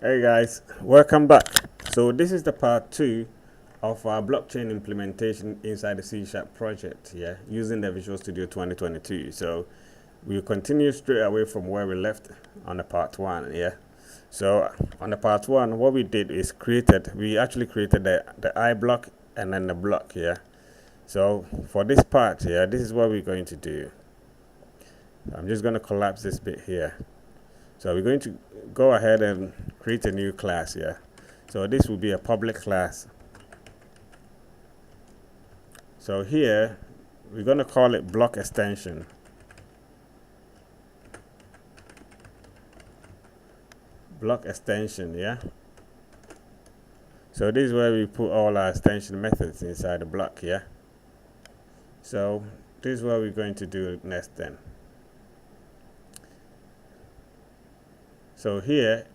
Hey guys, welcome back. So this is the part 2 of our blockchain implementation inside the C# project, using the Visual Studio 2022. So we'll continue straight away from where we left on the part 1, So on the part 1, what we did is we actually created the I block and then the block, So for this part this is what we're going to do. I'm just going to collapse this bit here. So we're going to go ahead and create a new class here. So this will be a public class. So here we're going to call it block extension. Block extension, So this is where we put all our extension methods inside the block, So this is what we're going to do next then. So here,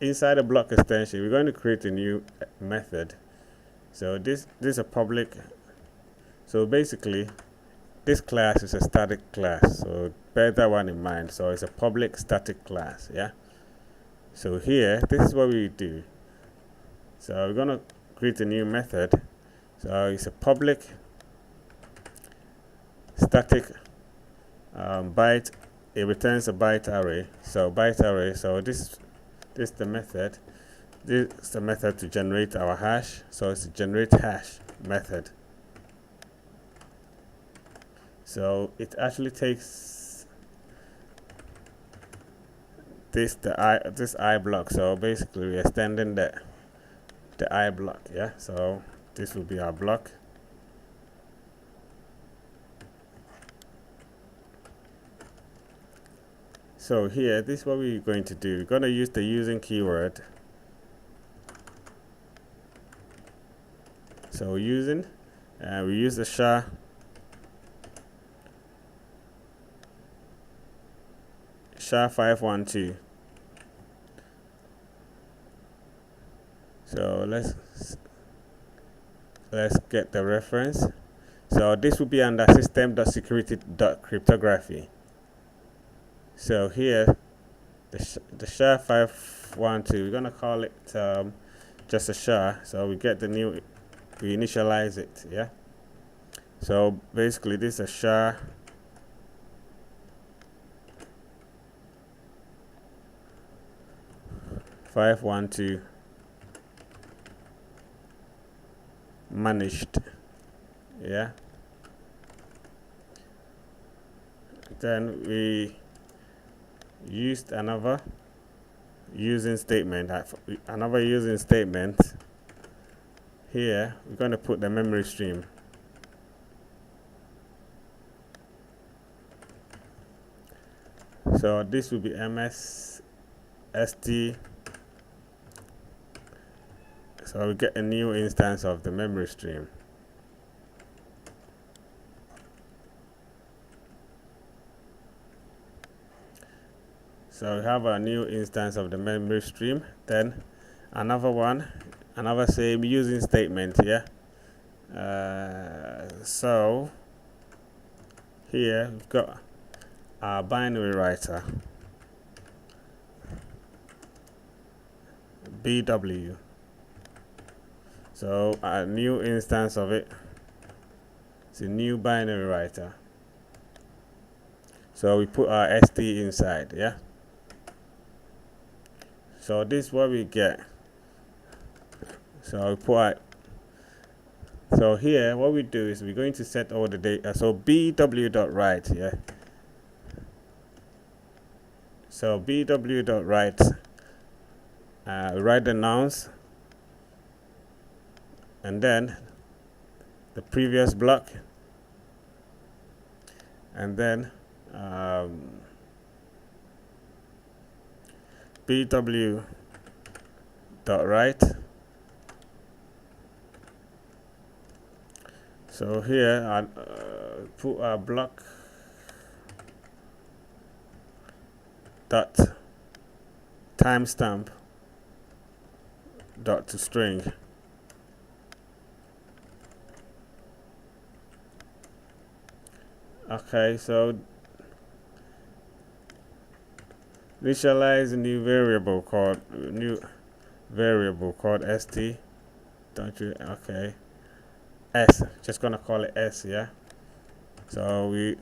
inside the block extension, we're going to create a new method. So this is a public. So basically, this class is a static class. So bear that one in mind. So it's a public static class, So here, this is what we do. So we're going to create a new method. So it's a public static byte. It returns a byte array. So byte array. So this is the method. This is the method to generate our hash. So it's a generate hash method. So it actually takes this I block. So basically we're extending the I block, So this will be our block. So here, this is what we're going to do. We're going to use the using keyword. So using, we use the SHA-512. So let's get the reference. So this will be under system.security.cryptography. So here, the SHA-512, we're going to call it just a SHA. So we get we initialize it, So basically this is a SHA-512 managed, Then we used another using statement. Here we're going to put the memory stream. So this will be MSST. So we get a new instance of the memory stream. So we have a new instance of the memory stream. Then another same using statement, So here we've got our binary writer, BW. So a new instance of it. It's a new binary writer. So we put our ST inside, So this is what we get. So so here what we do is we're going to set all the data. So bw.write, So bw.write, write the nouns, and then the previous block, and then bw.write. So here I put a block dot timestamp dot to string. Okay, so initialize a new variable called st. Don't you? Okay, s. Just gonna call it s. Yeah. So we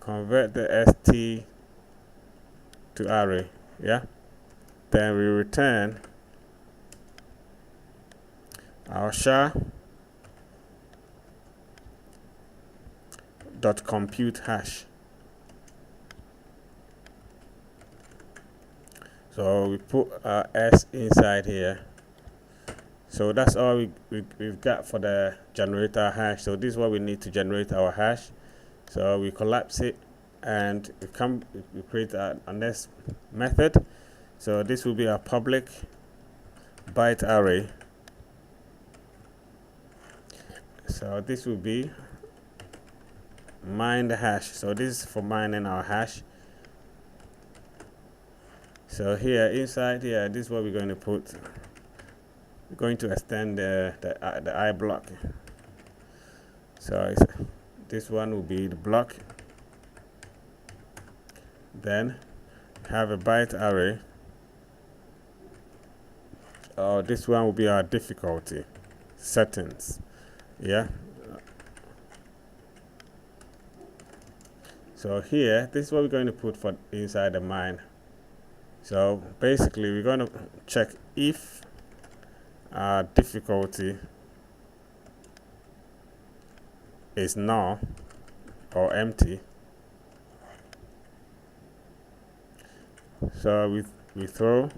convert the st to array. Yeah. Then we return our sha.compute hash. So we put our s inside here. So that's all we've got for the generator hash. So this is what we need to generate our hash. So we collapse it and we create a next method. So this will be our public byte array. So this will be mine the hash. So this is for mining our hash. So here inside here, this is what we're going to put. We're going to extend the I block. So this one will be the block. Then have a byte array. This one will be our difficulty settings. Yeah. So here, this is what we're going to put for inside the mine. So basically, we're going to check if our difficulty is null or empty. So we throw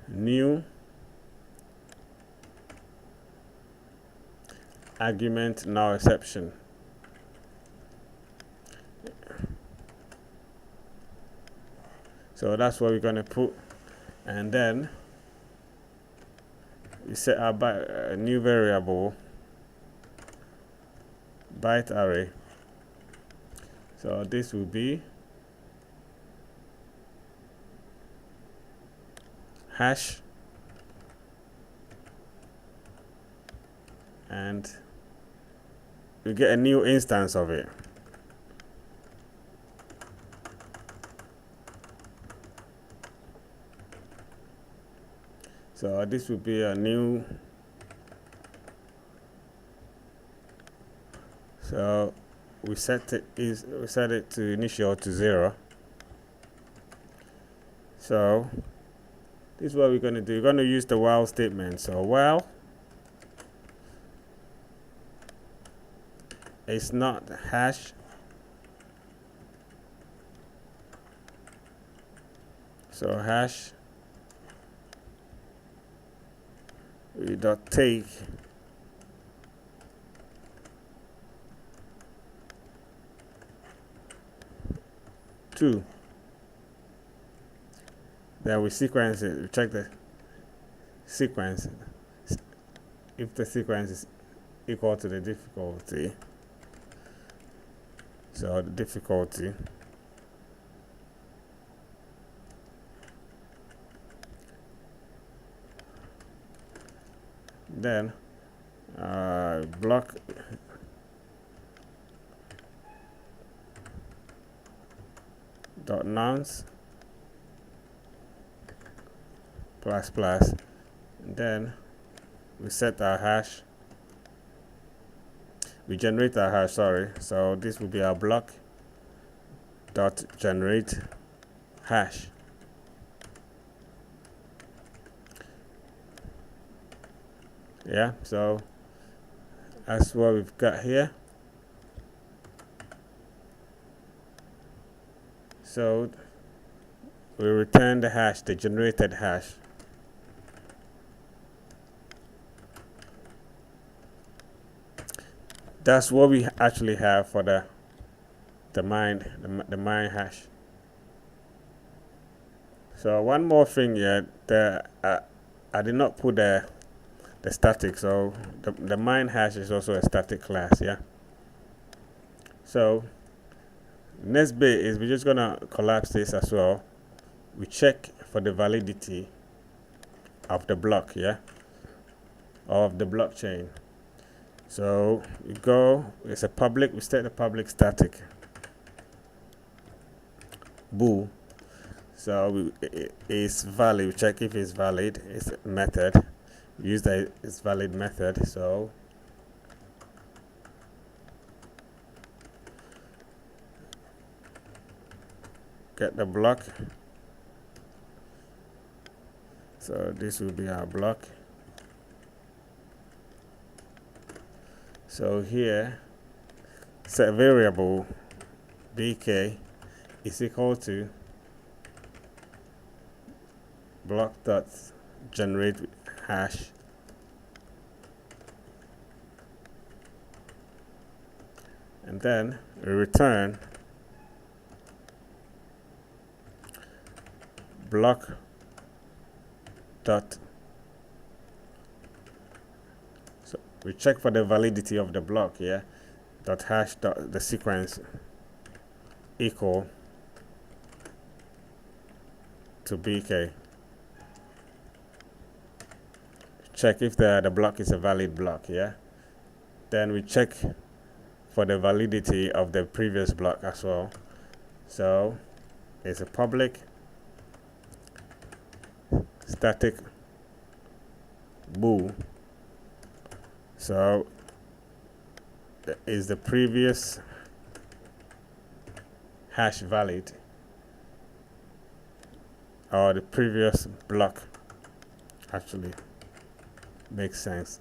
new argument null exception. So that's what we're going to put, and then we set our new variable byte array. So this will be hash, and we get a new instance of it. So this will be a new. So we set it to initial to 0. So this is what we're going to do. We're going to use the while statement. So while it's not hash, so hash we dot take two. Then we sequence it. We check the sequence. If the sequence is equal to the difficulty, so the difficulty then block dot nonce plus plus, and then we set our hash. We generate our hash, sorry. So this will be our block dot generate hash. Yeah, so that's what we've got here. So we return the hash, the generated hash. That's what we actually have for the mine hash. So one more thing here, I did not put the static, so the mine hash is also a static class. Yeah. So next bit is we're just gonna collapse this as well. We check for the validity of the block, yeah, of the blockchain. So we go, it's a public, we state the public static bool. So it's valid, we check if it's valid, it's a method, we use the it's valid method. So get the block. So this will be our block. So here, set variable bk is equal to block dot generate hash, and then we return block dot. So we check for the validity of the block, yeah. Dot hash dot the sequence equal to bk. Check if the block is a valid block, yeah. Then we check for the validity of the previous block as well. So it's a public static bool. So is the previous hash valid, or the previous block actually makes sense,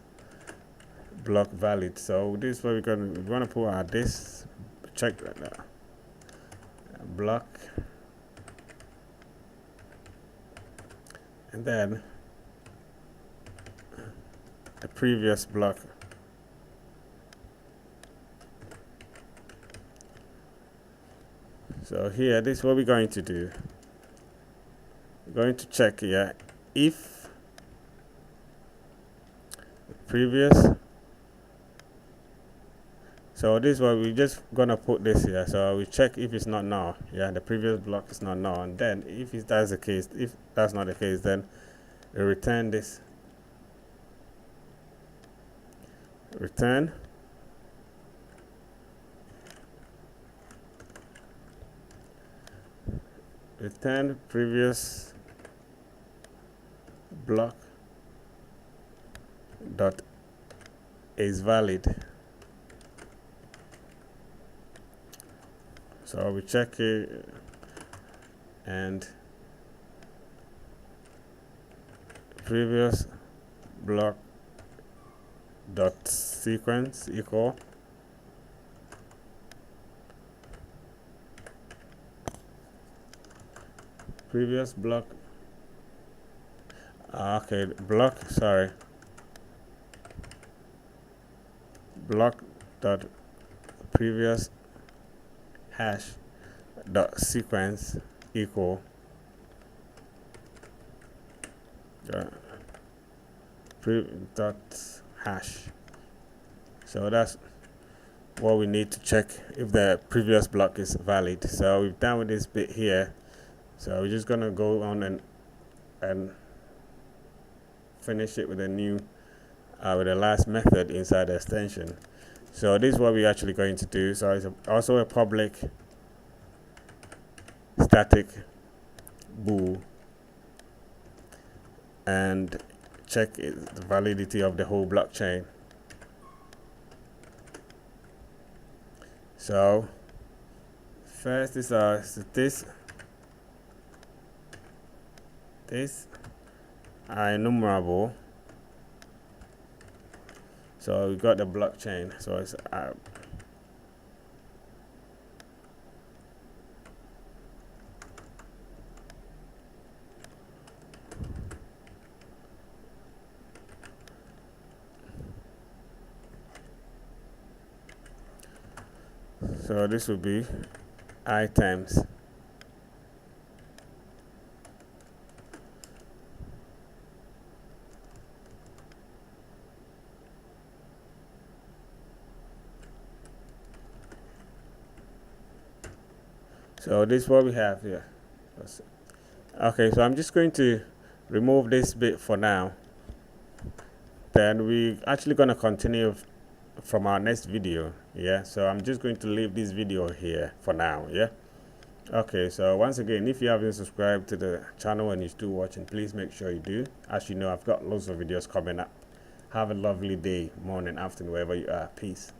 block valid. So this is what we're going to put our this, check block, and then the previous block. So here, this is what we're going to do. We're going to check here if the previous. So this is what we're just gonna put this here. So we check if it's not null. Yeah, the previous block is not null, and then if that's the case, if that's not the case, then we return this. Return previous block dot is valid. So we check it, and previous block dot sequence equal previous block. Okay, block, sorry, block dot previous hash dot sequence equal dot hash. So that's what we need to check if the previous block is valid. So we've done with this bit here. So we're just gonna go on and finish it with a new with the last method inside the extension. So this is what we're actually going to do. So it's also a public static bool, and check the validity of the whole blockchain. So first is this are enumerable. So we got the blockchain. So it's so this will be items. So this is what we have here. Okay, so I'm just going to remove this bit for now. Then we're actually going to continue from our next video. Yeah, so I'm just going to leave this video here for now. Yeah. Okay, so once again, if you haven't subscribed to the channel and you're still watching, please make sure you do. As you know, I've got lots of videos coming up. Have a lovely day, morning, afternoon, wherever you are. Peace.